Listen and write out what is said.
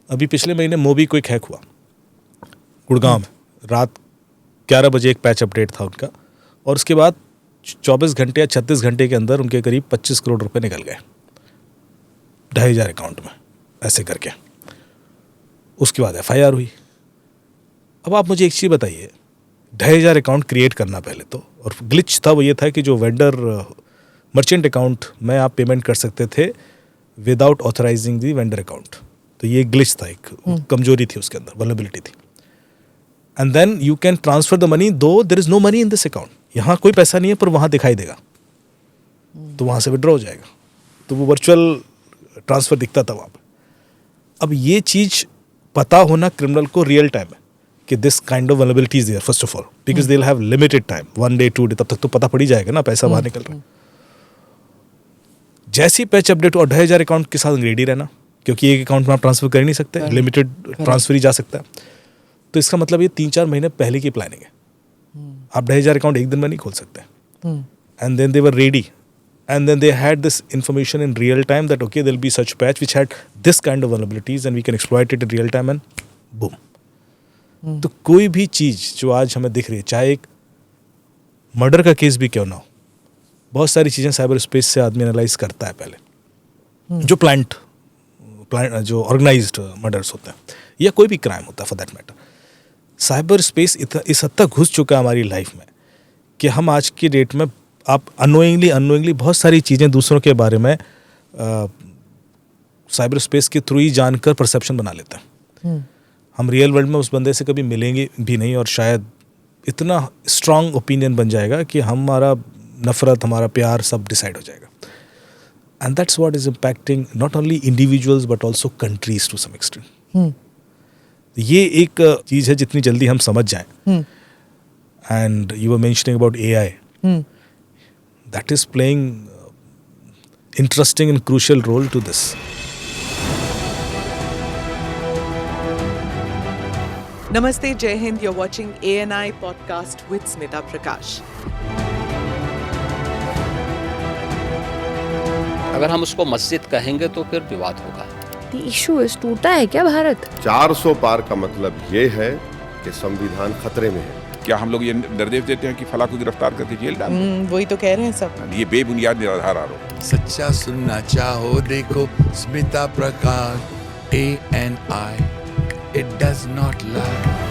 अभी पिछले महीने मोबीक्विक हैक हुआ गुड़गांव में, रात 11 बजे एक पैच अपडेट था उनका, और उसके बाद 24 घंटे या 36 घंटे के अंदर उनके करीब 25 करोड़ रुपए निकल गए 2,500 अकाउंट में, ऐसे करके। उसके बाद FIR हुई। अब आप मुझे एक चीज़ बताइए, 2,500 अकाउंट क्रिएट करना पहले तो, और ग्लिच था वो ये था कि जो वेंडर मर्चेंट अकाउंट में आप पेमेंट कर सकते थे विदाउट ऑथराइजिंग दी वेंडर अकाउंट, तो ये ग्लिच था, एक कमजोरी थी उसके अंदर, वल्नरेबिलिटी थी। And then you can transfer the money though there is no money in this account, यहाँ कोई पैसा नहीं है पर वहाँ दिखाई देगा, तो वहाँ से विड्रॉ हो जाएगा, तो वो वर्चुअल ट्रांसफर दिखता था वहाँ पर। अब ये चीज़ पता होना क्रिमिनल को रियल टाइम है कि this kind of vulnerability is there first of all, because they will have limited time, 1 day 2 day, तब तक तो पता पड़ ही जाएगा ना पैसा बाहर निकल रहा है। जैसी पैच अपडेट और 2,500 अकाउंट के साथ रेडी रहना, क्योंकि एक अकाउंट में आप ट्रांसफर कर ही नहीं सकते, लिमिटेड ट्रांसफर ही जा सकता है। तो इसका मतलब ये 3-4 महीने पहले की प्लानिंग है। आप 2,500 अकाउंट एक दिन में नहीं खोल सकते। And then they were ready, and then they had this information in real time that okay there will be such patch which had this kind of vulnerabilities and we can exploit it in real time and boom. तो कोई भी चीज़ जो आज हमें दिख रही है, चाहे एक मर्डर का केस भी क्यों ना हो, बहुत सारी चीज़ें साइबर स्पेस से आदमी एनालाइज करता है पहले। जो प्लांट जो ऑर्गेनाइज्ड मर्डर्स होते हैं या कोई भी क्राइम होता है for that matter, cyber space इस हद तक घुस चुका है हमारी लाइफ में कि हम आज की डेट में आप अननोइंगली बहुत सारी चीज़ें दूसरों के बारे में साइबर स्पेस के थ्रू ही जानकर परसेप्शन बना लेते हैं। हम रियल वर्ल्ड में उस बंदे से कभी मिलेंगे भी नहीं, और शायद इतना स्ट्रांग ओपिनियन बन जाएगा कि हमारा नफरत, हमारा प्यार सब डिसाइड हो जाएगा। And that's what is impacting not only individuals but also countries to some extent. ये एक चीज़ है जितनी जल्दी हम समझ जाएं, and you were mentioning about AI, that is playing interesting and crucial role to this. Namaste, Jai Hind. You're watching ANI podcast with Smita Prakash. अगर हम उसको मस्जिद कहेंगे तो फिर विवाद होगा। The issue is टूटा है क्या भारत? 400 पार का मतलब ये है कि संविधान खतरे में है। क्या हम लोग ये निर्देश देते हैं कि फला को गिरफ्तार करके जेल डाल दें? वही तो कह रहे हैं सब। ये बेबुनियाद निराधार आरोप। सच्चा सुनना चाहो देखो स्मिता प्रकाश ANI, it does not lie।